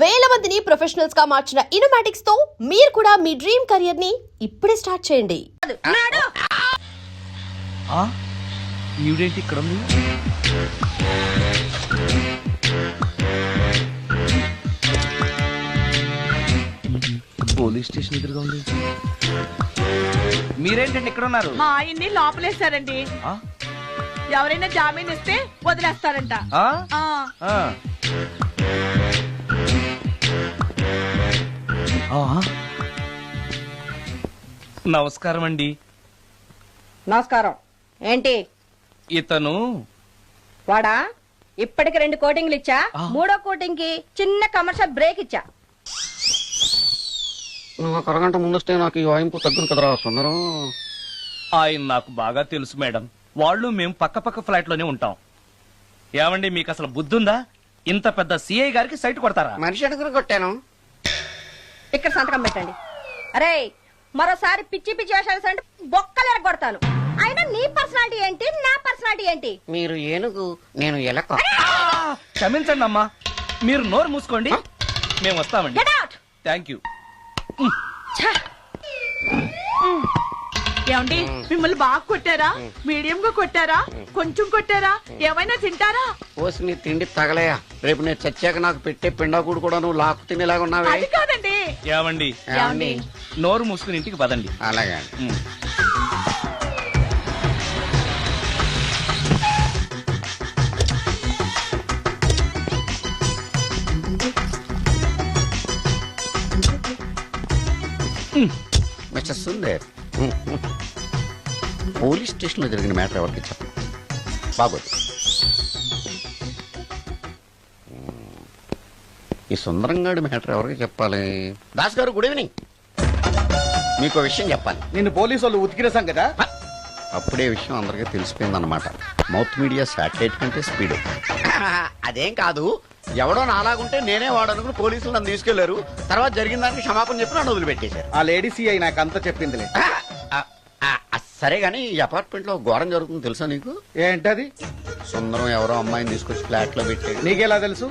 వేల మందిని ప్రొఫెషనల్స్ గా మార్చిన ఇనోమాటిక్స్ తో మీరు కూడా మీ డ్రీమ్ కెరియర్ ని ఇప్పుడే స్టార్ట్ చేయండి. ఈవిడేంటి ఇక్కడ ఉంది? పోలీస్ స్టేషన్ ఎదురుగా ఉంది. మీరేంటండి ఇక్కడ ఉన్నారు? మా ఆయన్ని లోపలేశారండి. ఎవరైనా జామీన్ ఇస్తే వదిలేస్తారంట. నమస్కారం అండి. నమస్కారం. ఏంటి ఇతను వాడా? ఇప్పటికి 2 కోటింగ్లు ఇచ్చా, 3వ కోటింగ్ కి చిన్న కమర్షియల్ బ్రేక్ ఇచ్చా. నువ్వు ఒక అరగంట ముందొస్తే నాకు ఈ వాయింపు తగ్గును కదరా సుందరం. ఆయన నాకు బాగా తెలుసు మేడం. వాళ్ళు మేము పక్క ఫ్లాట్ లోనే ఉంటాం. ఏమండి మీకు అసలు బుద్ధుందా? ఇంత పెద్ద సిఐ గారికి సైట్ కొడతారా? మనిషి అడుగురు కొట్టాను. ఇక్కడ సంతకం పెట్టండి. అరే, మరోసారి పిచ్చి పిచ్చి వేషాలు అంటే బొక్కలు కొడతాను. అయినా నీ పర్సనాలిటీ ఏంటి, నా పర్సనాలిటీ ఏంటి? మీరు ఏనుగు, నేను ఎలక. క్షమించండి అమ్మా, మీరు నోరు మూసుకోండి, మేము వస్తామండి. Get out! Thank you. ఏమండి, మిమ్మల్ని బాగా కొట్టారా, మీడియం గా కొట్టారా, కొంచెం కొట్టారా, ఏమైనా తింటారా? పోసి నీ తిండి తగలయా. రేపు నేను చచ్చాక నాకు పెట్టే పిండాకుడు కూడా నువ్వు లాక్కు తినేలాగా ఉన్నావే. అది కాదండి. ఏమండి, నోరు మూసుకుని ఇంటికి పదండి. అలాగే. మిస్టర్ సుందర్, పోలీస్ స్టేషన్ లో జరిగిన మ్యాటర్ ఎవరికి చెప్పండి. బాగోదు. ఈ సుందరంగాడి మ్యాటర్ ఎవరికి చెప్పాలి? దాస్ గారు, గుడ్ ఈవినింగ్. మీకు విషయం చెప్పాలి. నిన్ను పోలీసు వాళ్ళు ఉతికిరేసాం కదా. అప్పుడే విషయం అందరికీ తెలిసిపోయిందన్నమాట. మౌత్ మీడియా శాటిలైట్ కంటే స్పీడ్. అదేం కాదు, ఎవడో నాలాగుంటే నేనే వాడనుకుని పోలీసులు నన్ను తీసుకెళ్లారు. తర్వాత జరిగిన దానికి క్షమాపణ చెప్పి నన్ను వదిలిపెట్టేశారు. ఆ లేడీ సిఐ నాకు అంతా చెప్పిందిలే. సరే గానీ ఈ అపార్ట్మెంట్ లో ఘోరం జరుగుతుంది తెలుసా నీకు? ఏంటది? సుందరం ఎవరో అమ్మాయిని తీసుకొచ్చి ఫ్లాట్ లో పెట్టాడు. నీకెలా తెలుసు?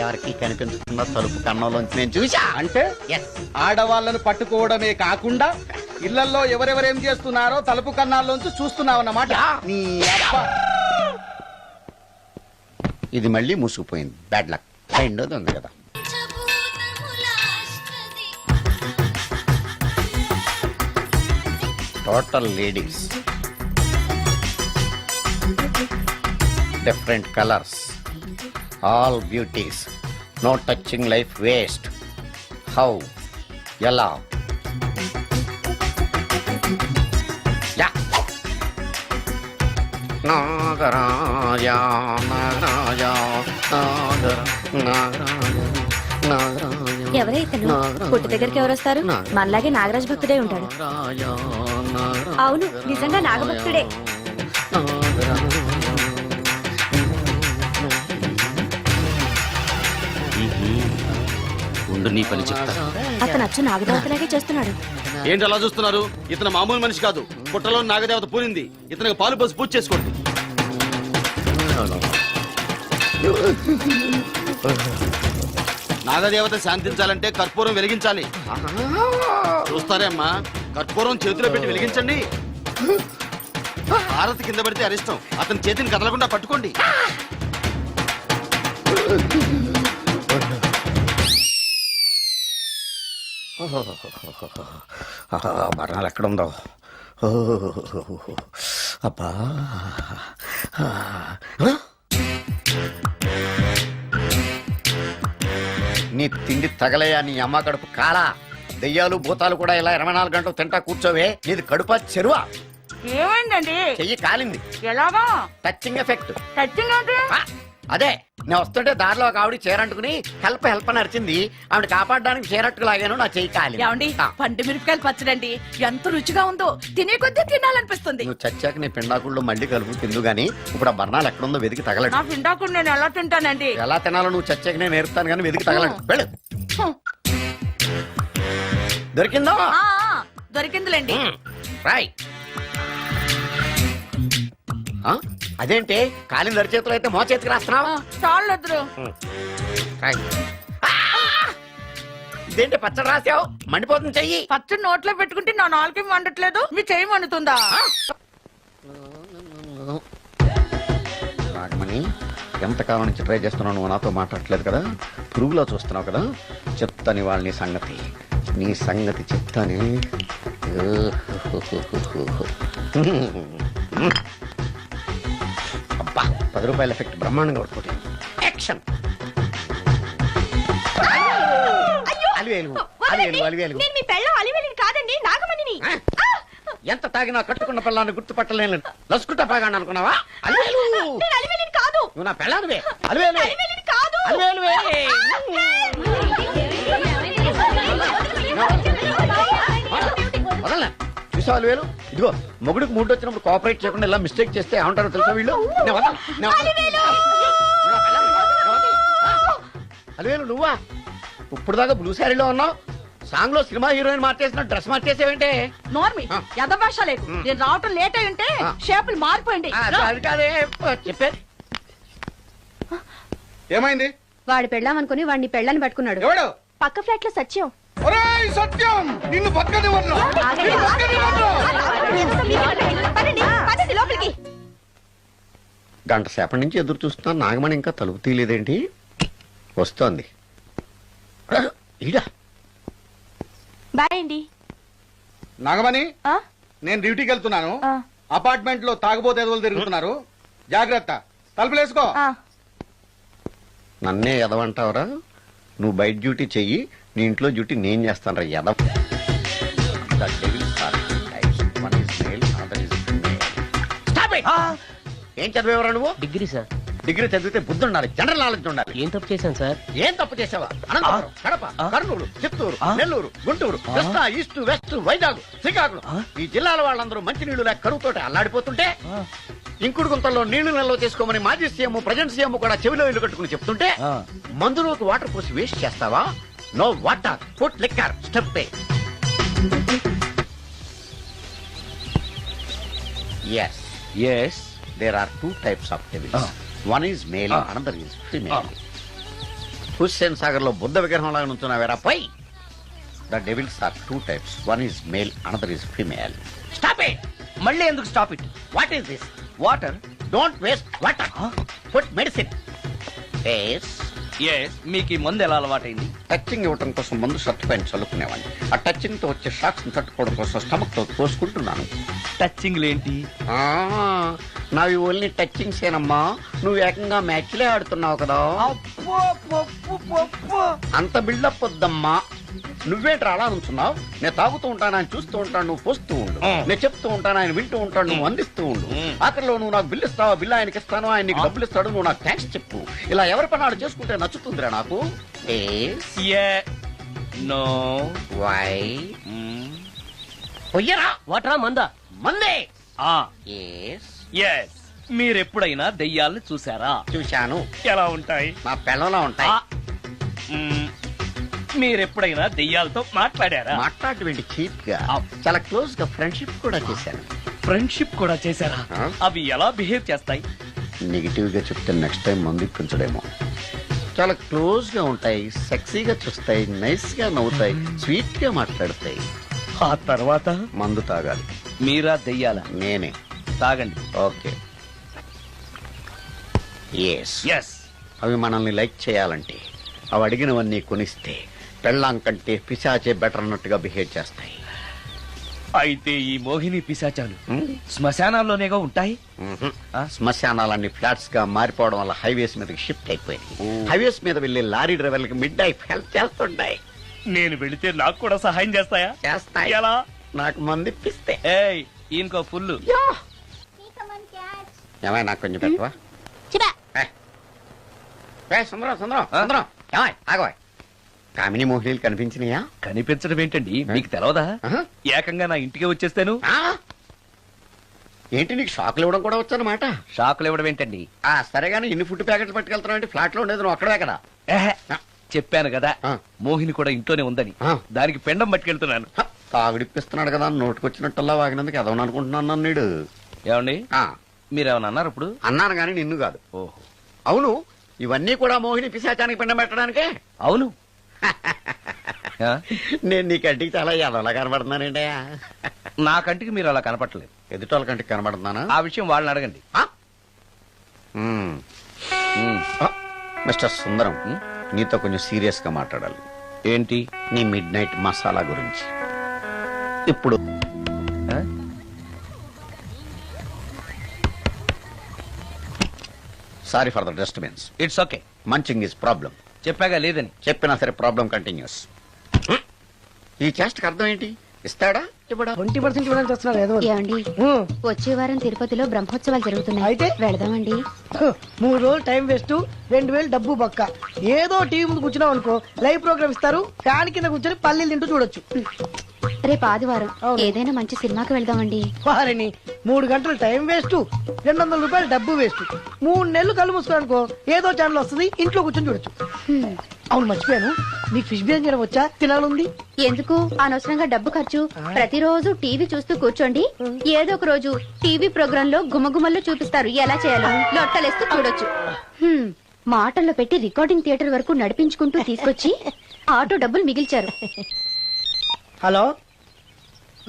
ఎవరికి కనిపించకుండా తలుపు కన్నంలోంచి నేను చూసా. అంటే ఆడవాళ్ళను పట్టుకోవడమే కాకుండా ఇళ్లలో ఎవరెవరేం చేస్తున్నారో తలుపు కన్నాల్లోంచి చూస్తున్నావన్నమాట. నీ అబ్బా. ఇది మళ్ళీ మూసుకుపోయింది. Bad luck. రెండోది ఉంది కదా. Total ladies, different colours, all beauties, no touching life waste. How, ఎలా? నాగరాజా నాగరాజా నాగర నాగరాజా నాగరాజా. ఎవరైతను పుట్టి దగ్గరికి ఎవరు వస్తారు? మనలాగే నాగరాజ భక్తుడే ఉంటాడు. అవును, నిజంగా నాగభక్తుడే. ఉండు, నీ పని చెప్తా. అతను అచ్చు నాగదేవతలాగే చేస్తున్నాడు. ఏంటి అలా చూస్తున్నారు? ఇతను మామూలు మనిషి కాదు. పుట్టలో నాగదేవత పూరింది. ఇతనికి పాలు పోసి పూజ చేసుకోండి. నాగదేవత శాంతించాలంటే కర్పూరం వెలిగించాలి. చూస్తారే అమ్మా, కర్పూరం చేతిలో పెట్టి వెలిగించండి. హారతి కింద పడితే అరిష్టం. అతని చేతిని కదలకుండా పట్టుకోండి. మరణాలు ఎక్కడుందో. అబ్బా, నీ తిండి తగలయా నీ అమ్మ కడుపు కాలా. దెయ్యాలు భూతాలు కూడా ఇలా 24 గంటలు తింటా కూర్చోవే. నీది కడుపా చెరువా? ఏమైందండి? చెయ్యి కాలింది. ఎలాగా? Touching effect. టచింగ్ అంటే? అదే, నేను వస్తుంటే దారిలో ఒక ఆవిడ చీరంటుకుని హెల్ప్ హెల్ప్ అని అరిచింది. ఆవిడ కాపాడడానికి చీరట్టుకు లాగాను, నా చెయ్యి కాలి. ఏమండి, పండు మిరపకాయలు పచ్చడండి ఎంత రుచిగా ఉందో, తినే కొద్దీ తినాలనిపిస్తుంది. నువ్వు చచ్చాక నీ పిండాకుళ్ళు మళ్ళీ కలుపు తిందు గానీ ఇప్పుడు ఆ బర్ణాలు ఎక్కడుందో వెతికి తగలడు. నా పిండాకుడు నేను ఎలా తింటానండి? ఎలా తినాలో నువ్వు చచ్చాక నేను నేర్పుతాను కానీ వెతికి తగలడు. వెళ్ళు. దొరికిందో? దొరికిందిలేండి. రాయ్. అదేంటి కాలిన దరిచేతులు అయితే మో చేతికి రాస్తున్నావు? చాలు. రాయ్. ఇదేంటి పచ్చడి రాసావు మండిపోతుంది చెయ్యి. పచ్చడి నోట్లో పెట్టుకుంటే నా నాలుకేం వండట్లేదు మీ చేయి వండుతుందా? నాగమణి, ఎంతకాలం నుంచి ట్రై చేస్తున్నావు, నువ్వు నాతో మాట్లాడట్లేదు కదా, పురుగులో చూస్తున్నావు కదా, చెప్తాని వాళ్ళ నీ సంగతి చెప్తాని. అబ్బా, 10 రూపాయల ఎఫెక్ట్ బ్రహ్మాండంగా పడుకోండి. యాక్షన్. అలివేలు అలివేలు అలివేలు. నేను మీ పెళ్ళం అలివేలిని కాదండి, నాగమణిని. ఎంత తాగినా కట్టుకున్న పిల్లాన్ని గుర్తుపట్టలేను లసుకుంటా పాగాను అనుకున్నావా? అలివేలు, నేను అలివేలిని కాదు. నువ్వు నా పిల్లానివే. అలివేలు అలివేలిని కాదు. అలివేలువే. వదలనా? చూసావా అలివేలు? ఇదిగో మొగుడికి మూడు వచ్చినప్పుడు కోఆపరేట్ చేయకుండా ఇలా మిస్టేక్ చేస్తే ఏమంటారో తెలుసా వీళ్ళు? నేను వదలను, నేను వదలను. నువ్వు నా పిల్లానివి. నేను వదలను. అలివేలు నువ్వా? ఇప్పుడు దాకా బ్లూ శారీలో ఉన్నావు, సాంగ్ లో సినిమా హీరోయిన్ మార్చేసిన డ్రెస్ మార్చేసేవేంటే? నోర్మి యథభాష లేదు. నేను రావటం లేట్ అయి ఉంటే షేపులు మారిపోయింది. అది కాదే చెప్పేది. ఏమైంది? వాడు పెళ్ళామనుకుని వాడిని పెళ్ళని పట్టుకున్నాడు. ఎవడు? పక్క ఫ్లాట్ లో సత్యం. ఒరేయ్ సత్యం, నిన్ను బతకనివ్వను. పదండి, పదండి లోపలికి. గంట సేపటి నుంచి ఎదురు చూస్తున్నా, నాగమణి ఇంకా తలుపు తీయలేదేంటి? వస్తోంది. ఈడా బాయ్ అండి. నాగమణి, ఆ? నేను డ్యూటీకి వెళ్తున్నాను. ఆ. అపార్ట్మెంట్ లో తాగుబోతు ఎదవలు తిరుగుతున్నారు, జాగ్రత్త. తలుపులేసుకో. నన్నే ఎదవంటావురా? నువ్వు బయట డ్యూటీ చెయ్యి, నీ ఇంట్లో డ్యూటీ నేను చేస్తాను రా ఎదవ. ఏం చదివేవరా నువ్వు? Degree sir. డిగ్రీ చదివితే బుద్ధి ఉండాలి, జనరల్ నాలెడ్జ్ ఉండాలి. ఏం తప్పు చేశాను సార్? ఏం తప్పు చేసావా? అనంతపురం, కడప, కర్నూలు, చిత్తూరు, నెల్లూరు, గుంటూరు, కృష్ణా, ఈస్ట్, వెస్ట్, వైజాగ్, శ్రీకాకుళం, ఈ జిల్లాల వాళ్ళందరూ మంచి నీళ్లు లేక కరువుతోటి అల్లాడిపోతుంటే, ఇంకుడు గుంతల్లో నీళ్లు నిల్వ చేసుకోమని మాజీ సీఎం, ప్రజెంట్ సీఎం కూడా చెవిలో ఇల్లు కట్టుకుని చెప్తుంటే, మందులోకి వాటర్ పోసి వేస్ట్ చేస్తావా? No water, put liquor, step. Yes. Yes. There are two types of devils. One is male, another is female. Hussain Sagar లో బుద్ధ విగ్రహం లాగా నుంచున్నావేరా పై. The devils are two types. One is male, another is female. Stop it! మళ్ళీ ఎందుకు stop it? What is this? Water. Don't waste water. Put medicine. Yes. Yes. మీకు ఈ మందు ఎలా అలవాటైంది? టచింగ్ ఇవ్వటం కోసం ముందు షర్ట్ పైన చల్లుకునేవాడిని. ఆ టచింగ్ తో వచ్చే షాక్స్ ని తట్టుకోవడం కోసం స్టమక్ తో పోసుకుంటున్నాను. టచింగ్ ఏంటి? నావి ఓన్లీ టచింగ్స్ ఏనమ్మా, నువ్వు ఏకంగా మ్యాచ్లే ఆడుతున్నావు కదా. అంత బిల్డప్ వద్దమ్మా. నువ్వేంట్రా అలా నుంచున్నావు? నేను తాగుతూ ఉంటాను, ఆయన చూస్తూ ఉంటాను, నువ్వు పోస్తూ ఉండు. నేను చెప్తూ ఉంటాను, ఆయన వింటూ ఉంటాడు, నువ్వు అందిస్తూ ఉండు. ఆఖరిలో నువ్వు నాకు బిల్లు ఇస్తావా, బిల్లు ఆయనకి ఇస్తాను, ఆయన నీకు డబ్బులు ఇస్తాడు, నువ్వు నాకు థ్యాంక్స్ చెప్పు. ఇలా ఎవరి పని ఆడు చేసుకుంటే నచ్చుతుందిరా నాకు. నో. వై? పొయ్యరా. వాటరా మందా? మందే. ఎస్. మీరెప్పుడైనా దెయ్యాలను చూసారా? చూశాను. ఎలా ఉంటాయి? నా పిల్లలా ఉంటాయి. మీరెప్పుడైనా దెయ్యాలతో మాట్లాడారా? మాట్లాడేంటి చీప్ గా, చాలా క్లోజ్ గా ఫ్రెండ్షిప్ కూడా చేశాను. ఫ్రెండ్షిప్ కూడా చేశారా? అవి ఎలా బిహేవ్ చేస్తాయి? నెగిటివ్ గా చెప్తే నెక్స్ట్ టైం మందు ఇప్పించడేమో. చాలా క్లోజ్ గా ఉంటాయి, సెక్సీగా చూస్తాయి, నైస్ గా నవ్వుతాయి, స్వీట్ గా మాట్లాడతాయి. ఆ తర్వాత మందు తాగాలి. మీరా దెయ్యాలా? నేనే. తాగండి. ఓకే. ఎస్. ఎస్. అవి మనల్ని లైక్ చేయాలంటే, అవి అడిగినవన్నీ కొనిస్తే, పెళ్ళాం కంటే పిశాచే బెటర్ అన్నట్టుగా బిహేవ్ చేస్తాయి. అయితే ఈ మోహిని పిశాచాలు శ్మశానాల్లోనేగా ఉంటాయి? శ్మశానాలన్నీ ఫ్లాట్స్ గా మారిపోవడం వల్ల హైవేస్ మీదకి షిఫ్ట్ అయిపోయింది. హైవేస్ మీద వెళ్లే లారీ డ్రైవర్లకి మిడ్ నైట్ హెల్ప్ చేస్తుంటాయి. నేను వెళితే నాకు కూడా సహాయం చేస్తాయా? చేస్తాయి. ఎలా? నాకు మంది ఇప్పిస్తే. ఏయ్, ఈయనకో ఫుల్. ఏమై నాకు కొంచెం పెట్టవా? సుందరం సుందరం సుందరం, ఏమాయ్ ఆగవాయ్. కామిని మోహినీలు కనిపించినాయా? కనిపించడం ఏంటండి, మీకు తెలవదా? ఏకంగా నా ఇంటికి వచ్చేస్తాను. ఏంటి నీకు షాకులు ఇవ్వడం కూడా వచ్చానమాట? షాకులు ఇవ్వడం ఏంటండి? సరేగాని ఇన్ని ఫుడ్ ప్యాకెట్లు పట్టుకెళ్తున్నావు అంటే ఫ్లాట్ లో ఉండేది నువ్వు అక్కడే కదా. చెప్పాను కదా, మోహిని కూడా ఇంట్లోనే ఉందని. దానికి పెండం పట్టుకెళ్తున్నాను. తాగుడిప్పిస్తున్నాడు కదా, నోటుకొచ్చినట్టల్లా వాగినందుకు ఎదవని అనుకుంటున్నాను నీడు. ఏమండి, మీరేమన్నా అన్నారు ఇప్పుడు? అన్నాను గాని నిన్ను కాదు. ఓహో, అవును, ఇవన్నీ కూడా మోహిని పిశాచానికి పిండం పెట్టడానికే. అవును. ఆ? నేను నీ కంటికి చాలా ఎదవలా కనబడుతున్నానండి. నా కంటికి మీరు అలా కనపట్లేదు. ఎదుటోళ్ళ కంటికి కనబడుతున్నానా? ఆ విషయం వాళ్ళని అడగండి. ఆ? మ్మ్. ఉమ్. ఆ, మిస్టర్ సుందరం, నీతో కొంచెం సీరియస్ గా మాట్లాడాలి. ఏంటి? నీ మిడ్ నైట్ మసాలా గురించి. ఇప్పుడు ఆ? Sorry for the disturbance. It's okay. Munching is problem. చెప్పాగా లేదని. చెప్పినా సరే ప్రాబ్లం కంటిన్యూస్. ఈ చేష్టకి అర్థం ఏంటి? ఇస్తాడా ఇవ్వడా? 20% ఇవ్వడానికి వస్తున్నారు ఏదో ఒకటి. ఏమండి వచ్చే వారం తిరుపతిలో బ్రహ్మోత్సవాలు జరుగుతున్నాయి. అయితే? వెళదామండి. 3 రోజులు టైం వేస్ట్, 2000 డబ్బు బొక్క. ఏదో టీవీ ముందు కూర్చున్నాం అనుకో, లైవ్ ప్రోగ్రామ్ ఇస్తారు, ఫ్యాన్ కింద కూర్చొని పల్లీలు తింటూ చూడొచ్చు. రేపు ఆదివారం అవును. ఏదైనా మంచి సినిమాకి వెళ్దామండి. వారిని 3 గంటలు టైం వేస్ట్, 200 రూపాయలు డబ్బు వేస్ట్. 3 నెలలు కళ్ళు మూసుకున్నాను అనుకో, ఏదో ఛానల్ వస్తుంది, ఇంట్లో కూర్చొని చూడొచ్చు. హ్మ్. అవును మర్చిపోయాను, నీకు ఫిష్ బిర్యానీ చేయడం వచ్చా? తినాలుంది. ఎందుకు అనవసరంగా డబ్బు ఖర్చు? ప్రతిరోజు టీవీ చూస్తూ కూర్చోండి, ఏదో ఒక రోజు టీవీ ప్రోగ్రామ్ లో గుమగుమల్లో చూపిస్తారు ఎలా చేయాలో. లొట్టలేస్తూ చూడొచ్చు. హ్మ్. మాటల్లో పెట్టి రికార్డింగ్ థియేటర్ వరకు నడిపించుకుంటూ తీసుకొచ్చి ఆటో డబ్బులు మిగిల్చారు. హలో,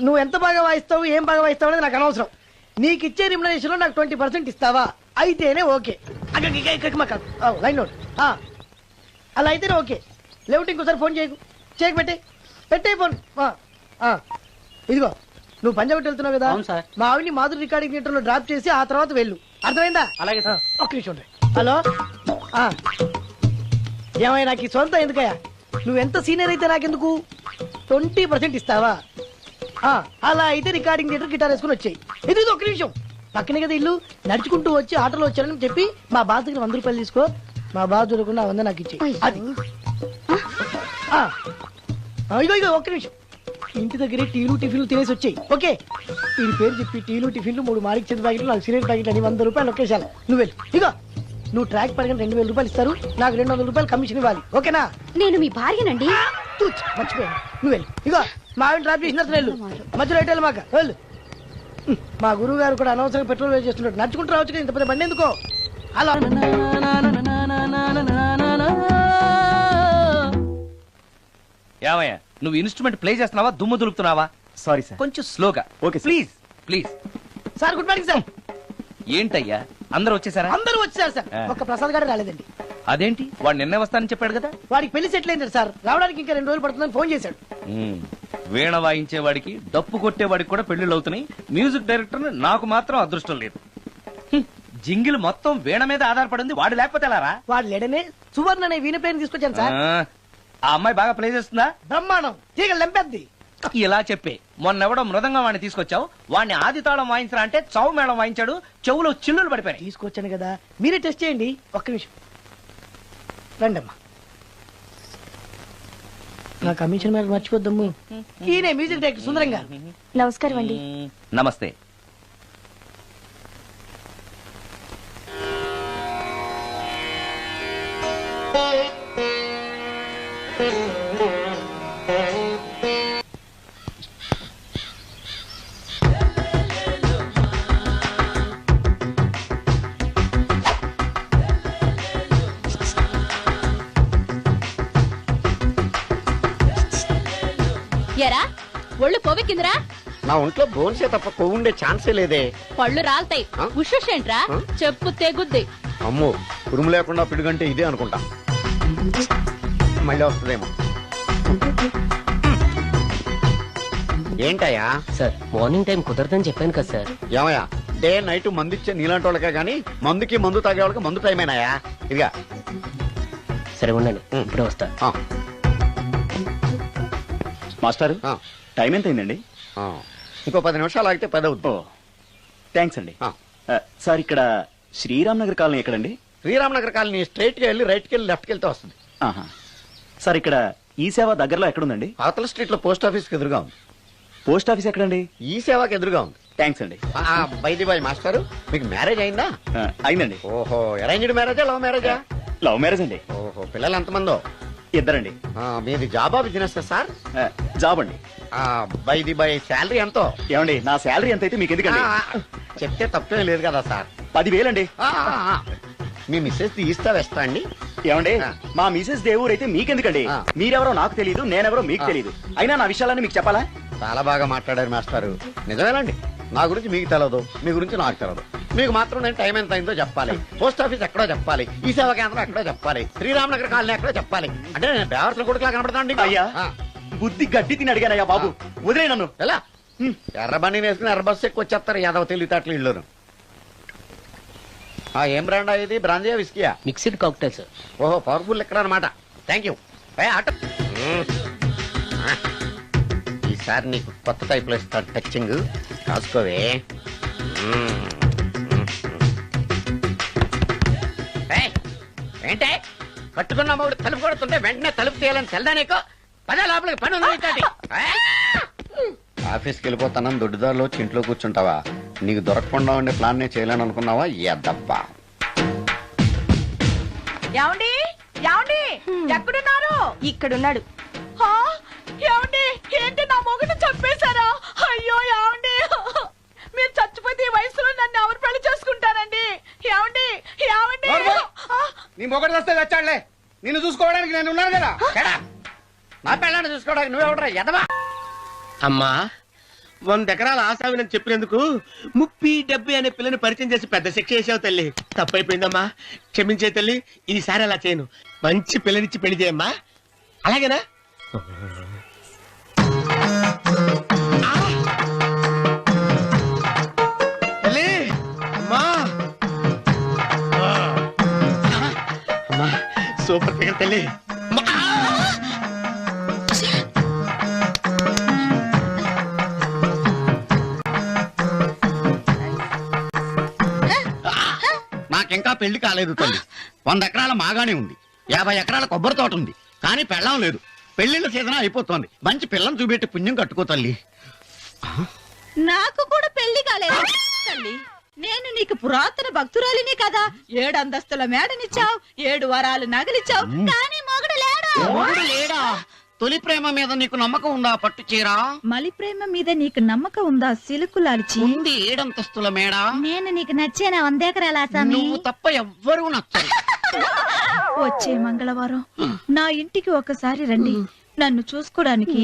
నువ్వు ఎంత బాగా వాయిస్తావు, ఏం బాగా వాయిస్తావు అనేది నాకు అనవసరం. నీకు ఇచ్చే రిమ్యునరేషన్ లో నాకు 20% ఇస్తావా? అయితేనే ఓకే. Line note. అలా అయితేనే ఓకే. లేవుటి ఇంకోసారి ఫోన్ చేయకు. చేయకు, పెట్టే ఫోన్. ఇదిగో, నువ్వు పంజాబ్ వెళ్తున్నావు కదా, మా ఆవిని మాధురి రికార్డింగ్ థియేటర్ లో డ్రాప్ చేసి ఆ తర్వాత వెళ్ళు. అర్థమైందా? అలాగే. ఒక్క నిమిషం ఉండు. హలో, ఏమైనా నాకు ఈ సొంత ఎందుకయ్యా? నువ్వెంత సీనియర్ అయితే నాకెందుకు? 20% ఇస్తావా? అలా అయితే రికార్డింగ్ థియేటర్ గిటార్ వేసుకుని వచ్చాయి. ఇది ఒక్క నిమిషం, పక్కనే కదా ఇల్లు. నడుచుకుంటూ వచ్చి ఆటోలో వచ్చారని చెప్పి మా బాస్ దగ్గర 100 రూపాయలు తీసుకో. మా బాస్ చూడకుండా 100 నాకు ఇచ్చేయి. అది ఇగో ఒక్క నిమిషం. ఇంటి దగ్గరే టీలు టిఫిన్లు తినేసి వచ్చాయి. ఓకే, ఈ పేరు చెప్పి టీలు టిఫిన్లు 3 మారికి చెంది ప్యాకెట్లు, 4 సిగరెట్ ప్యాకెట్లు అని 100 రూపాయలు ఒకేసారి. నువ్వు వెళ్ళు. ఇగో, నువ్వు ట్రాక్ పడగానే 2000 రూపాయలు ఇస్తారు, నాకు 200 రూపాయలు కమిషన్ ఇవ్వాలి. ఓకేనా? నేను మీ భార్యనండి. మర్చిపోయాను. నువ్వు వెళ్ళు. ఇగో, మా ఆవిడ డ్రాప్ చేసిన వెళ్ళు. మధ్యలో ఎటు మాక వెళ్ళు. మా గురువు గారు కూడా అనవసరంగా పెట్రోల్ వేస్ట్ చేస్తున్నాడు. నడుచుకుంటూ రావచ్చు కదా, ఇంత పెద్ద బండి ఎందుకో. అలా ఏమయ్యా, నువ్వు ఇన్స్ట్రుమెంట్ ప్లే చేస్తున్నావా, దుమ్ము దులుపుతున్నావా? Sorry sir. కొంచెం స్లోగా. Okay sir. Please please. Sir, good morning sir. ఏంటయ్యా, అందరూ వచ్చేసారా? అందరూ వచ్చారు సార్, ఒక్క ప్రసాద్ గారు రాలేదండి. అదేంటి, వాడు నిన్నే వస్తానని చెప్పాడు కదా. వాడికి పెళ్లి సెటిల్ అయింది సార్, రావడానికి ఇంకా 2 రోజులు పడుతుందని ఫోన్ చేశాడు. వీణ వాయించేవాడికి, డప్పు కొట్టేవాడికి కూడా పెళ్లిళ్ళు అవుతున్నాయి. మ్యూజిక్ డైరెక్టర్ నాకు మాత్రం అదృష్టం లేదు. జింగిల్ మొత్తం వీణ మీద ఆధారపడింది, వాడు లేకపోతే ఎలారా? వాడు లేడనే సువర్ణ అనే వీణ ప్లేయర్ తీసుకొచ్చాను సార్. ఆ అమ్మాయి బాగా ప్లే చేస్తుందా? బ్రహ్మాండం, తీగ లెంపెద్ది. ఇలా చెప్పే మొన్నెవడో మృదంగా వాడిని తీసుకొచ్చావు, వాడిని ఆది తాళం వాయించరా అంటే చౌ మేళం వాయించాడు, చెవులో చిల్లులు పడిపోయాయి. తీసుకొచ్చాను కదా, మీరే టెస్ట్ చేయండి. ఒక్క నిమిషం రండమ్మా. నా కమిషన్ మీద మర్చిపోద్దమ్ము. ఈయనే మ్యూజిక్ డైరెక్టర్ సుందరం గారు. నమస్కారం అండి. నమస్తే. ఎరా ఒళ్ళు కొవ్వెక్కిందిరా? నా ఒంట్లో బోన్సే తప్ప కొవ్వు ఉండే ఛాన్సే లేదే. పళ్ళు రాల్తాయి. ఆ? ఉషేంట్రా? ఆ? చెప్పు తెగుద్ది. అమ్మో, ఉరుము లేకుండా పిడుగంటే ఇదే అనుకుంటా. మళ్ళీ వస్తుందేమో. ఏంటయ్యా? సార్, మార్నింగ్ టైం కుదరదని చెప్పాను కదా సార్. ఏమయ్యా, డే నైట్ మందు ఇచ్చే నీలాంటి వాళ్ళకే గానీ మందుకి మందు తాగే వాళ్ళకి మందు టైమేనాయా? ఇదిగా సరే ఉండండి, ఇప్పుడే వస్తా. మాస్టారు, టైం ఎంత అయిందండి? ఇంకో 10 నిమిషాలు ఆగితే 10 అవుతుంది. థ్యాంక్స్ అండి. సార్, ఇక్కడ శ్రీరామ్ నగర్ కాలనీ ఎక్కడండి? శ్రీరామనగర్ కాలనీ స్ట్రైట్ గా వెళ్ళి రైట్ కి వెళ్ళి లెఫ్ట్ కి వెళ్తే వస్తుంది. సార్, ఇక్కడ ఈ సేవ దగ్గరలో ఎక్కడుందండి? అవతల స్ట్రీట్ లో పోస్ట్ ఆఫీస్ కి ఎదురుగా ఉంది. పోస్ట్ ఆఫీస్ ఎక్కడండి? ఈ సేవకి ఎదురుగా ఉంది. థ్యాంక్స్ అండి. బైది బాయ్ మాస్టారు, మీకు మ్యారేజ్ అయిందా? అయిందండి. ఓహో, అరేంజ్డ్ మ్యారేజా లవ్ మ్యారేజా? లవ్ మ్యారేజ్ అండి. ఓహో, పిల్లలు ఎంతమందో? ఇద్దరండి. మీది జాబా బిజినెస్ సార్? జాబ్ అండి. బైది బాయ్ శాలరీ ఎంతో? ఏమండి, నా శాలరీ ఎంత అయితే మీకు ఎందుకండి? చెప్తే తప్పేం లేదు కదా సార్. 10,000 అండి. మీ మిస్సెస్ తీస్తా వేస్తా అండి? ఏమండి మా మిసెస్ దేవూర్ అయితే మీకెందుకండి మీరెవరో నాకు తెలియదు నేనెవరో మీకు తెలియదు అయినా నా విషయాలన్నీ మీకు చెప్పాలా చాలా బాగా మాట్లాడారు మాస్టారు. నిజమేనండి, నా గురించి మీకు తెలియదు, మీ గురించి నాకు తెలియదు. మీకు మాత్రం నేను టైం ఎంత అయిందో చెప్పాలి, పోస్ట్ ఆఫీస్ ఎక్కడో చెప్పాలి, ఈ సేవా కేంద్రం ఎక్కడో చెప్పాలి, శ్రీరామనగర్ కాలనీ ఎక్కడో చెప్పాలి. అంటే నేను బేవర్సల కొడుకులా కనపడతాండి. అయ్యా బుద్ధి గడ్డి తిని అడిగానయ్యా బాబు, వదిలే నన్ను. ఎలా ఎర్ర బండి వేసుకుని ఎర్ర బస్సు ఎక్కువ వచ్చేస్తారు యాదవ తెలివితేటలు ఇల్లును. ఏం బ్రాండా ఇది? బ్రాంజియా విస్కియా? Mixed cocktail sir. ఓహో, పవర్ఫుల్ ఎక్కడ అనమాట. Thank you. ఆటో ఈసారి నీకు కొత్త టైప్ లో ఇస్తాను టచ్చింగ్, కాసుకోవే. ఏంటే కట్టుకున్న మూడు తలుపు కొడుతుంటే వెంటనే తలుపు తీయాలని తెల్దా నీకు? పదే లోపలికి పని ఉంది. ఆఫీస్కి వెళ్ళిపోతానని దొడ్డిదారిలో ఇంట్లో కూర్చుంటావా? నీకు దొరకకుండా ఉండే ప్లాన్ నేను చేయలేను అనుకున్నావా? ఎద్దబ్బా. ఏమండి ఏమండి ఎక్కడున్నారు? ఇక్కడున్నాడు. హా? ఏమండి ఏంటి నా మొగుడు చంపేశారా? అయ్యో ఏమండి, మీరు చచ్చిపోతే ఈ వయసులో నన్ను ఎవరు పెళ్లి చేసుకుంటారండి? ఏమండి ఏమండి? నీ మొగడు వస్తే వచ్చాడులే, నిన్ను చూసుకోవడానికి నేను ఉన్నాను కదా. నా పిల్లని చూసుకోవడానికి నువ్వెవడరా ఎదవా? అమ్మా 100 ఎకరాల ఆసావినని చెప్పినందుకు 30-70 అనే పిల్లని పరిచయం చేసి పెద్ద శిక్ష చేసావు తల్లి. తప్పైపోయిందమ్మా, క్షమించే తల్లి. ఈసారి అలా చేయను, మంచి పిల్లనిచ్చి పెళ్లి చేయమ్మా. అలాగేనా? తల్లి అమ్మా, అమ్మా సూపర్ ఫిగర్ తల్లి. నాకింకా పెళ్లి కాలేదు తల్లి. 100 ఎకరాల మాగానే ఉంది, 50 ఎకరాల కొబ్బరి తోట ఉంది, కానీ పెళ్ళం లేదు. పెళ్లిళ్ళ సీజన్ అయిపోతుంది. మంచి పిల్లని చూపెట్టి పుణ్యం కట్టుకో తల్లి. నాకు కూడా పెళ్లి కాలేదు తల్లి. నేను నీకు పురాతన భక్తురాలిని కదా. 7 అంతస్తుల మేడనిచ్చావు, 7 వరాలు నగలిచ్చావు, కానీ మొగుడు లేడు. మొగుడు లేడా? తొలి ప్రేమ మీద నీకు నమ్మకం ఉందా? పట్టు చీరా. మలి ప్రేమ మీద నీకు నమ్మకం ఉందా? సిలుకులాల్చి ఉంది 7 అంతస్తుల మేడ. నేను నీకు నచ్చేనా? 100 ఎకరాల ఆసామి. నువ్వు తప్ప ఎవ్వరూ నచ్చరు. వచ్చే మంగళవారం నా ఇంటికి ఒకసారి రండి, నన్ను చూసుకోడానికి.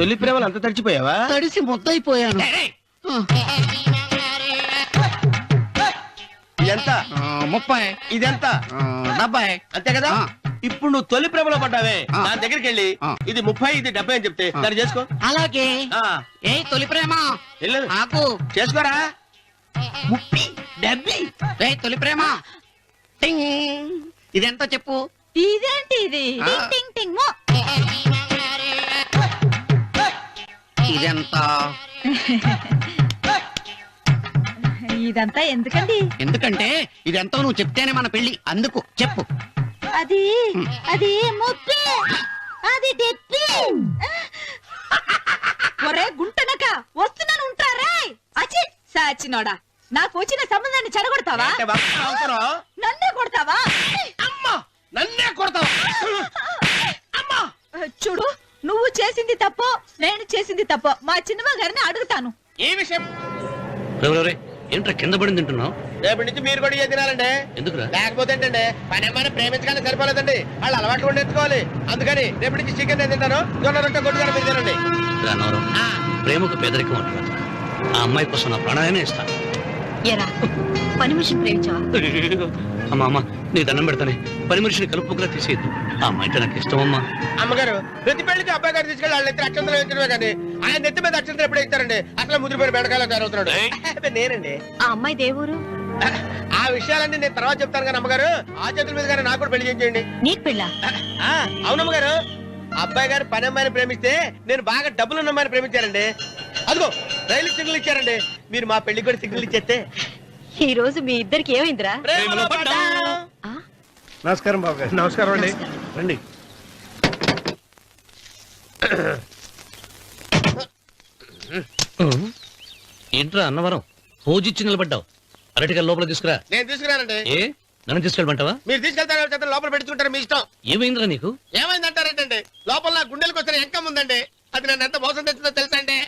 తొలి ప్రేమలు అంత తడిచిపోయావా? తడిసి ముద్దయిపోయాను. ఎంత? 30. ఇదెంత? 70. అంతే కదా. ఇప్పుడు నువ్వు తొలి ప్రేమలో పడ్డావే, దాని దగ్గరికి వెళ్ళి ఇది 30 ఇది 70 అని చెప్తే దాన్ని చేసుకో. అలాగే. ఏ తొలి ప్రేమ నాకు చేసుకోరా. 30 70. ఏ తొలి ప్రేమ టింగ్. ఇదెంత చెప్పు? ఇదేంటి ఇది? టింగ్ టింగ్ టింగ్ మో. ఇదెంత? ఇదంతా ఎందుకండి? ఎందుకంటే ఇదెంతో నువ్వు చెప్తేనే మన పెళ్లి. అందుకు చెప్పు. అది అది ముప్పి, అది డెప్పి. ఒరే గుంటనక వస్తున్నాను, ఉంటారా? అచ్చి సాచినోడా, నాకు వచ్చిన సంబంధాన్ని చెడగొడతావా? నన్నే కొడతావా? అమ్మా నన్నే కొడతావా? అమ్మా చూడు, నువ్వు చేసింది తప్పో నేను చేసింది తప్పో మా చిన్నమ్మ గారిని అడుగుతాను. ఏ విషయం? ఏంట్రా కింద పడి తింటున్నావు? రేపటి నుంచి మీరు కూడా ఏ తినాలండి. ఎందుకురా? లేకపోతే ఏంటంటే పని అమ్మాయిని ప్రేమించగానే సరిపోలేదండి, వాళ్ళు అలవాటు కూడా నేర్చుకోవాలి. అందుకని రేపటి నుంచి చికెన్ నేను తింటాను, జొన్న రొట్టె కొట్టుకొని మీరు తినండి. ప్రేమకు పేదరికం అంటున్నారు. ఆ అమ్మాయి కోసం నా ప్రాణాయనే ఇస్తాను. పని మనిషిని ప్రేమించావా? అమ్మా అమ్మ నీ దండం పెడతానే, పని మనిషిని కలుపుకులా తీసేయద్దు. ఆ అమ్మాయి నాకు ఇష్టం అమ్మా. అమ్మగారు ప్రతి పెళ్లికి అబ్బాయి గారు తీసుకెళ్ళి వాళ్ళ ఎత్తి అక్షంతలు వేయించడమే కానీ ఆయన నెత్తి మీద అక్షంతలు ఎప్పుడు ఇస్తారండి? అసలు ముదిరిపోయిన బెడకాయలో తయారవుతున్నాడు. నేనండి. ఆ అమ్మాయి దేవురు. ఆ విషయాలన్నీ నేను తర్వాత చెప్తాను కానీ అమ్మగారు, ఆ చేతుల మీద గారు నాకు కూడా పెళ్లి చేయండి. నీకు పెళ్ళా? అవునమ్మగారు, అబ్బాయి గారు పని అమ్మాయిని ప్రేమిస్తే నేను బాగా డబ్బులు ఉన్న అమ్మాయిని ప్రేమించారండి. అదిగో రైలు సిగ్నల్ ఇచ్చారండి. మీరు మా పెళ్లికి కూడా సిగ్నల్ ఇచ్చేస్తే. ఈ రోజు మీ ఇద్దరికి ఏమైందిరా? నమస్కారం బాబు గారు. నమస్కారం అండి. రండి. ఏంట్రా అన్నవరం పూజిచ్చి నిలబడ్డావు? అరటిగా లోపల తీసుకురా. నేను తీసుకురానండి. ఏ నన్ను తీసుకెళ్ళమంటావా? మీరు తీసుకెళ్తారు, లోపల పెట్టుకుంటారు, మీ ఇష్టం. ఏమైందిరా నీకు? ఏమైందంటారేంటండి? లోపల నా గుండెలకు వచ్చిన ఎంకం ఉందండి, అది నన్ను ఎంత మోసం తెచ్చిందో తెలుసా అండి?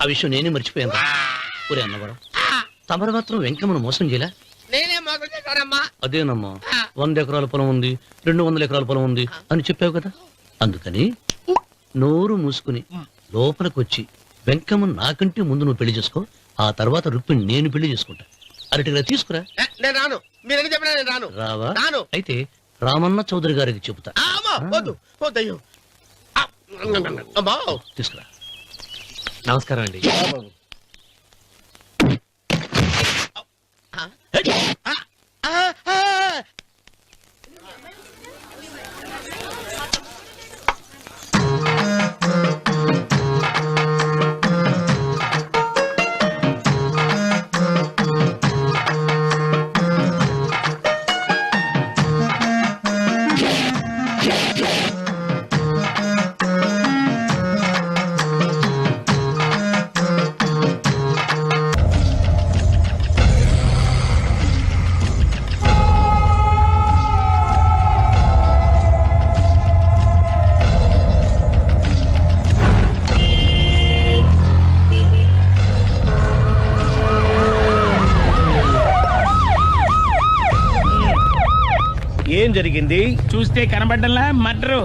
ఆ విషయం నేనే మర్చిపోయాను. ఒరే అన్నవరం, తమరు మాత్రం వెంకమ్మను మోసం చేయలే? నేనే మోసం చేశానమ్మా. అదేనమ్మా, 100 ఎకరాల పొలం ఉంది, 200 ఎకరాల పొలం ఉంది అని చెప్పావు కదా. అందుకని నోరు మూసుకుని లోపలికి వచ్చి వెంకమ్మ నాకంటే ముందు నువ్వు పెళ్లి చేసుకో, ఆ తర్వాత రుక్మిణి నేను పెళ్లి చేసుకుంటా. అరటిగా తీసుకురా. నేను రాను, మీరని చెప్పినా నేను రాను. రావా? రాను. అయితే రామన్న చౌదరి గారికి చెబుతా. వద్దు వద్దయ్యో. తీసుకురా. నమస్కారం అండి. ఏం జరిగింది? చూస్తే కనబడ్డంలా మర్డరు.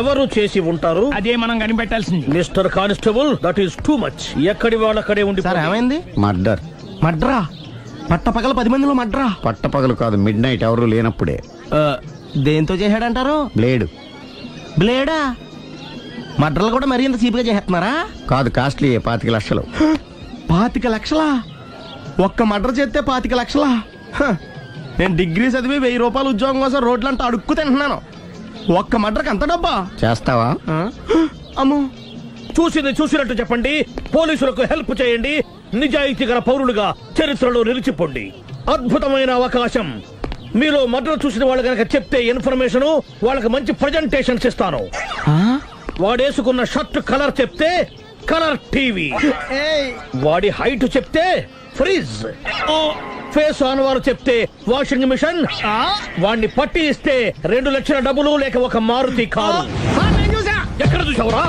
ఎవరు చేసి ఉంటారు? అదే మనం కనిపెట్టాల్సింది. Mister constable, that is too much. ఎక్కడి వాళ్ళక్కడే ఉండి. ఏమైంది? మర్డర్. మడ్రా? పట్టపగల 10 మందిలో మడ్రా? పట్టపగలు కాదు, మిడ్ నైట్ ఎవరు లేనప్పుడే. దేంతో చేశాడంటారు? బ్లేడ్. బ్లేడా? మడ్రలు కూడా మరీ ఇంత చీప్ గా చేస్తున్నారా? కాదు, కాస్ట్లీ 25 లక్షలు. 25 లక్షలా? ఒక్క మడ్ర చేస్తే 25 లక్షలా? నేను డిగ్రీ చదివి 1000 రూపాయలు ఉద్యోగం కోసం రోడ్లంతా అడుక్కు తింటున్నాను. ఒక్క మడ్రకు అంత డబ్బా? చేస్తావా? అమ్మో, చూసింది చూసినట్టు చెప్పండి. పోలీసులకు హెల్ప్ చేయండి. నిజాయితీ గల పౌరులుగా చరిత్రలో నిలిచిపోండి. అద్భుతమైన అవకాశం. మీలో మర్డర్ చూసిన వాళ్ళు కనుక చెప్తే ఇన్ఫర్మేషన్, వాళ్ళకి మంచి ప్రజెంటేషన్స్ ఇస్తాను. వాడేసుకున్న షర్ట్ కలర్ చెప్తే కలర్ టీవీ, వాడి హైట్ చెప్తే ఫ్రిజ్, ఫేస్ ఆన్ వారు చెప్తే వాషింగ్ మిషన్, వాడిని పట్టి ఇస్తే 2 లక్షల డబ్బులు లేక ఒక మారుతి కారు. ఎక్కడ చూసావురా?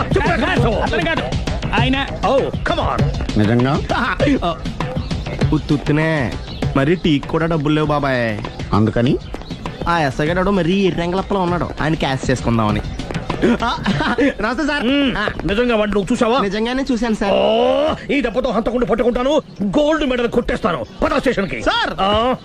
ఆయన నిజంగా ఉత్తునే మరి టీకి కూడా డబ్బులు లేవు బాబాయ్. అందుకని ఆ ఎస్ఐ గారు మరీ ఎర్రంగలప్పలో ఉన్నాడు, ఆయన క్యాష్ చేసుకుందామని. నమస్తే సార్. నిజంగా వాడిని నువ్వు చూసావా? నిజంగానే చూశాను సార్. ఈ దెబ్బతో హంతకుండా పట్టుకుంటాను, గోల్డ్ మెడల్ కొట్టేస్తాను. పదా స్టేషన్ కి. సార్,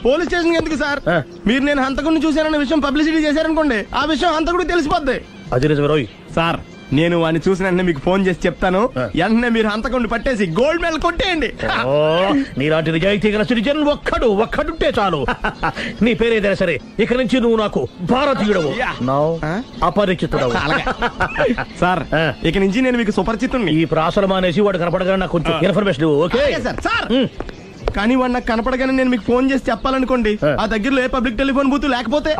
పోలీస్ స్టేషన్ ఎందుకు సార్? మీరు నేను హంతకుడిని చూశానన్న విషయం పబ్లిసిటీ చేశారనుకోండి, ఆ విషయం హంతకుడికి తెలిసిపోద్ది. అది నిజమే రోయ్. సార్, నేను వాడిని చూసిన వెంటనే మీకు ఫోన్ చేసి చెప్తాను. వెంటనే మీరు హంతకుడిని పట్టేసి గోల్డ్ మెడల్ కొట్టేయండి. నీలాంటి నిజాయితీ గల సిటిజన్ ఒక్కడుంటే చాలు. నీ పేరేదైనా సరే, ఇక నుంచి నువ్వు నాకు భారతీయుడవు, అపరిచితుడవు. సార్, ఇక నుంచి నేను మీకు సుపరిచితుడిని. ఈ ప్రాసలు మానేసి వాడు కనపడగానే నాకు కొంచెం ఇన్ఫర్మేషన్. Okay sir. కానీ వాడు నాకు కనపడగానే నేను మీకు ఫోన్ చేసి చెప్పాలనుకోండి, ఆ దగ్గరలో ఏ పబ్లిక్ టెలిఫోన్ బూత్ లేకపోతే.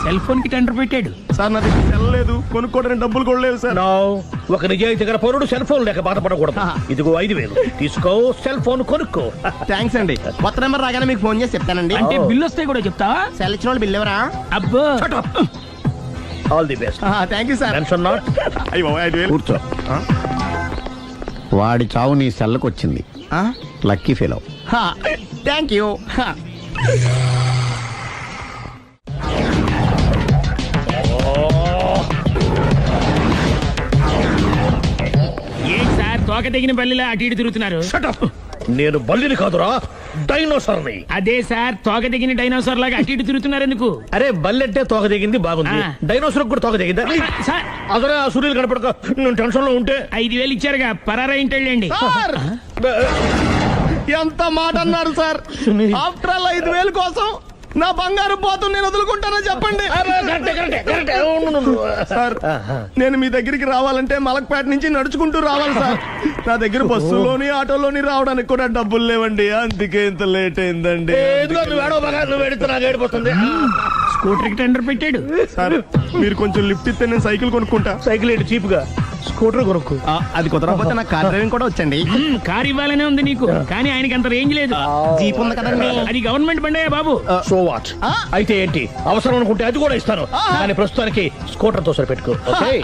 సెల్ ఫోన్ కి టెండర్ పెట్టాడు. సార్, నా దగ్గర సెల్ లేదు, కొనుక్కోవడానికి డబ్బులు కూడా లేవు సార్. ఒక నిజాయితీ గల పౌరుడు సెల్ ఫోన్ లేక బాధపడకూడదు. ఇదిగో 5000 తీసుకో, సెల్ ఫోన్ కొనుక్కో. థ్యాంక్స్ అండి. కొత్త నెంబర్ రాగానే మీకు ఫోన్ చేసి చెప్తానండి. అంటే బిల్ వస్తే కూడా చెప్తావా? సెల్ ఇచ్చిన వాళ్ళు బిల్ ఎవరా? అబ్బో, all the best. Thank you sir. Tension not. కూర్చో. వాడి చావు నీ సెల్లకు వచ్చింది. Lucky fellow. Thank you. ఏంటి సార్ తోక తెగిన బల్లిలా అటు ఇటు తిరుగుతున్నారు? నేను బల్లిని కాదురా, డైనోసార్ని. అదే సార్, తోక తెగిన డైనోసార్ లాగా అటు ఇటు తిరుగుతున్నారు ఎందుకు? అరే, బల్లెట్టే తోక దిగింది బాగుంది, డైనోసార్ కూడా తోక దిగిందా? అదరే ఆ సూర్యులు కనపడక నేను టెన్షన్ లో ఉంటే 5000 ఇచ్చారుగా, పరారా ఇంటండి. ఎంత మాట అన్నారు సార్? ఆఫ్టర్ ఆల్ 5000 కోసం నా బంగారు పోతు నేను వదులుకుంటానో చెప్పండి సార్. నేను మీ దగ్గరికి రావాలంటే మలక్పేట నుంచి నడుచుకుంటూ రావాలి సార్. నా దగ్గర బస్సులోని ఆటోలోని రావడానికి కూడా డబ్బులు లేవండి, అందుకే ఇంత లేట్ అయిందండి. స్కూటర్ కి టెండర్ పెట్టాడు సార్. మీరు కొంచెం లిఫ్ట్ ఇస్తే నేను సైకిల్ కొనుక్కుంటా. సైకిల్ ఏంటి చీప్ గా, స్కూటర్ కొనుక్కు. అది కుదరకపోతే నాకు కార్ డ్రైవింగ్ కూడా వచ్చండి. కార్ ఇవ్వాలనే ఉంది నీకు, కానీ ఆయనకి అంత రేంజ్ లేదు. జీప్ ఉంది కదండి. అది గవర్నమెంట్ బండే బాబు. So what? అయితే ఏంటి, అవసరం అనుకుంటే అది కూడా ఇస్తాను, కానీ ప్రస్తుతానికి స్కూటర్ తో సరిపెట్టుకో.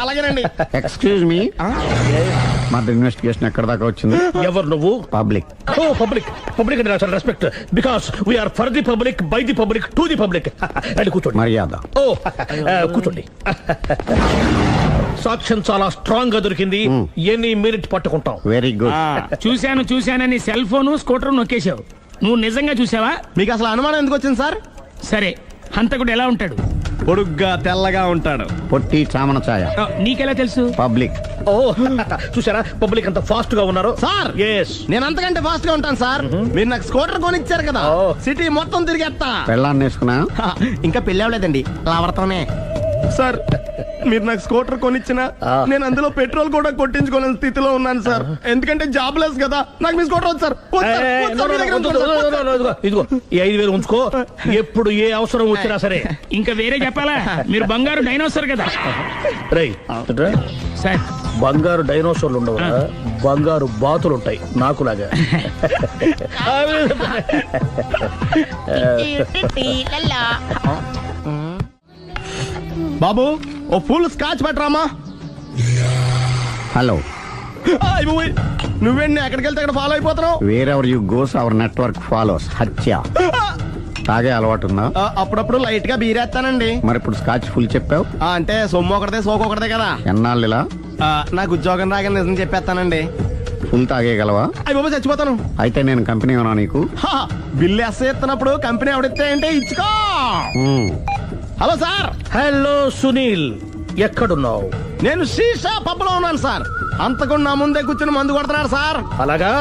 అలాగేనండి. Excuse me. మర్డర్ ఇన్వెస్టిగేషన్ ఎక్కడ దాకా వచ్చింది? ఎవరు నువ్వు? పబ్లిక్. ఓ పబ్లిక్. పబ్లిక్ అంటే చాలా respect because we're for the public, by the public, to the public. అండి కూర్చోండి. మర్యాద. ఓ కూర్చోండి. సాక్ష్యం చాలా స్ట్రాంగ్ గా దొరికింది. ఎన్ని మినిట్ పట్టుకుంటాం. Very good. చూశానని సెల్ ఫోన్ స్కూటర్ నొక్కేశావు. నువ్వు నిజంగా చూసావా? మీకు అసలు అనుమానం ఎందుకు వచ్చింది సార్? సరే, హంతకుడు ఎలా ఉంటాడు? పొడుగ్గా తెల్లగా ఉంటాడు. పొట్టి చామన ఛాయ. నీకెలా తెలుసు? పబ్లిక్. ఓ చూసారా పబ్లిక్ అంత ఫాస్ట్ గా ఉన్నారు సార్. ఎస్, నేను అంతకంటే ఫాస్ట్ గా ఉంటాను సార్. మీరు నాకు స్కూటర్ కొనిచ్చారు కదా, సిటీ మొత్తం తిరిగేస్తా. పెళ్ళాన్ని వేసుకున్నా? ఇంకా పెళ్లి అవ్వలేదండి, లావర్తోనే. సార్ మీరు నాకు స్కూటర్ కొనిచ్చిన నేను అందులో పెట్రోల్ కూడా కొట్టించుకోలేని స్థితిలో ఉన్నాను సార్. ఎందుకంటే జాబ్ లెస్ కదా. నాకు మీ స్కూటర్ వద్దు సార్. ఇదిగో ఈ 5,000 ఉంచుకో. ఎప్పుడు ఏ అవసరం వచ్చినా సరే. ఇంకా వేరే చెప్పాలా? మీరు బంగారు డైనోసార్ కదా. రై సార్, బంగారు డైనోసార్లు ఉండవు, బంగారు బాతులు ఉంటాయి నాకులాగా. బాబు ఓ ఫుల్ స్కాచ్ పెట్టరామా. హలో. నువ్వేంటి ఎక్కడికి వెళ్తే అక్కడ ఫాలో అయిపోతున్నావు? Wherever you goes our network follows. హత్య. తాగే అలవాటు ఉందా? అప్పుడప్పుడు లైట్ గా బీరేస్తానండి. మరి ఇప్పుడు స్కాచ్ ఫుల్ చెప్పావు అంటే సొమ్ము ఒకటిదే సోకు ఒకటిదే కదా. ఎన్నాళ్ళు ఇలా? నాకు ఉద్యోగం రాగానే నిజం చెప్పేస్తానండి. ఫుల్ తాగేయగలవా? అయ్యి బాబు చచ్చిపోతాను. అయితే నేను కంపెనీ ఉన్నా నీకు? బిల్లు ఎస్ ఎత్తినప్పుడు కంపెనీ ఎవడితే అంటే ఇచ్చుకో. Hello sir. హలో సునీల్, ఎక్కడున్నావు? నేను శీషా పబ్లో ఉన్నాను సార్. అంతకుండా నా ముందే కూర్చుని మందు కొడుతున్నాడు సార్. అలాగా,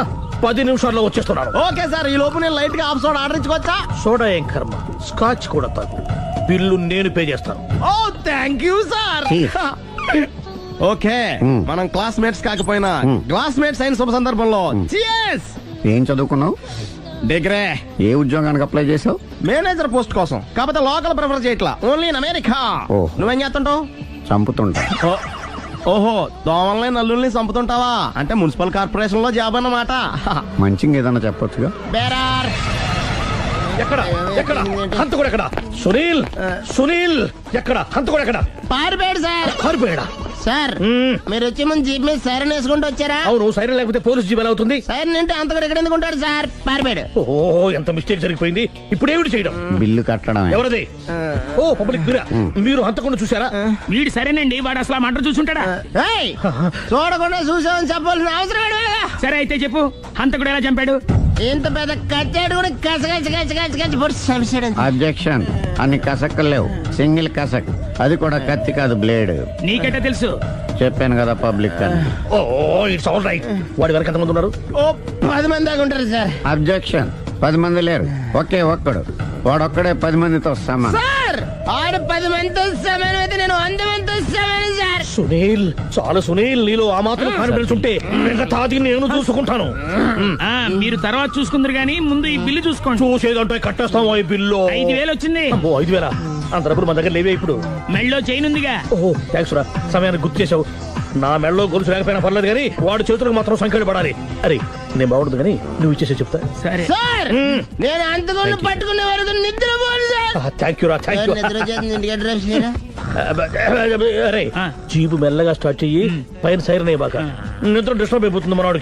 10 నిమిషాల్లో వచ్చేస్తున్నాను. Okay sir. ఈ లోపు నేను లైట్ గా హాఫ్ సోడా ఆర్డర్ ఇచ్చుకోవచ్చా? సోడా ఏం కర్మ, స్కాచ్ కూడా తాగు. బిల్లు నేను పే చేస్తాను. ఓ థ్యాంక్ యూ సార్. ఓకే, మనం క్లాస్మేట్స్ కాకపోయినా క్లాస్మేట్స్ అయిన శుభ సందర్భంలో cheers. ఏం చదువుకున్నావు? డిగ్రీ. ఏ ఉద్యోగానికి అప్లై చేసావు? మేనేజర్ పోస్ట్ కోసం. కాకపోతే లోకల్ ప్రిఫర్ చేయట్లా, ఓన్లీ ఇన్ అమెరికా. నువ్వేం చేస్తుంటావు? చంపుతుంటా. ఓహో, దోమల్ని నల్లుల్ని చంపుతుంటావా? అంటే మున్సిపల్ కార్పొరేషన్ లో జాబ్ అన్నమాట. మంచిగా ఏదన్నా చెప్పొచ్చుగా. బేరార్. ఎక్కడ ఎక్కడ హంతకుడు ఎక్కడ? సునీల్, సునీల్ ఎక్కడ? హంతకుడు ఎక్కడ? పారిపోయాడు సార్. పారిపోయాడా? సార్ మీరు వచ్చే ముందు జీప్ మీద సైరన్ వేసుకుంటూ వచ్చారా? అవును, సైరన్ లేకపోతే పోలీస్ జీప్ ఎలా అవుతుంది? సైరన్ అంటే అంతకుడు ఎక్కడ ఎందుకు ఉంటాడు సార్? పారిపోయాడు. ఓ ఎంత మిస్టేక్ జరిగిపోయింది. ఇప్పుడు ఏమిటి చేయడం? బిల్లు కట్టడం. ఎవరది? ఓ పబ్లిక్ మీరా? మీరు హంతకుండా చూసారా? వీడు సరేనండి, వాడు అసలు ఆ మంట చూసుంటాడా? చూడకుండా చూసామని చెప్పాల్సిన అవసరం లేదు. సరే అయితే చెప్పు, హంతకుడు ఎలా చంపాడు? ఇంత పెద్ద కచ్చాడు కూడా కసగచ్చి అబ్జెక్షన్. అన్ని కసక్కలు లేవు, సింగిల్ కసక్. అది కూడా కత్తి కాదు, బ్లేడ్. నీకెట్టా తెలుసు? చెప్పాను కదా పబ్లిక్ అని. Oh it's all right. వాడి వరకు ఎంతమంది ఉన్నారు? ఓ 10 మంది దాకా ఉంటారు సార్. అబ్జెక్షన్. 10 మంది లేరు, ఒకే ఒక్కడు. వాడొక్కడే 10 మందితో సమానం. సార్ ఆడు 10 మందితో సమానం అయితే నేను 100 మందితో సమానం సార్. సునీల్, చాలా సునీల్, నీలో ఆ మాత్రం కాన్ఫిడెన్స్ ఉంటే మిగతాది నేను చూసుకుంటాను. మీరు తర్వాత చూసుకుందరు గానీ ముందు ఈ బిల్లు చూసుకోండి. చూసేదంటే కట్టేస్తాం. ఈ బిల్లు 5,000 వచ్చింది. 5,000? అంత డబ్బులు మన దగ్గర లేవే ఇప్పుడు. మెళ్ళో చైన్ ఉందిగా. ఓహో థ్యాంక్స్ రా, సమయానికి గుర్తు చేసావు. నా మెడలో గొలుసు లేకపోయినా పర్లేదు కానీ వాడు చేతులకు మాత్రం సంఖ్యలు పడాలి. అరే నేను బాగుంటుంది కానీ నువ్వు ఇచ్చేసే చెప్తా. సరే సార్. నేను అంతకుండా పట్టుకునే వరకు నిద్రపోను సార్. థ్యాంక్ యూ రా, థ్యాంక్ యూ. అరే జీపు మెల్లగా స్టార్ట్ చెయ్యి, పైన సైరన్ అయ్యాక నిద్ర డిస్టర్బ్ అయిపోతుంది మనవాడికి.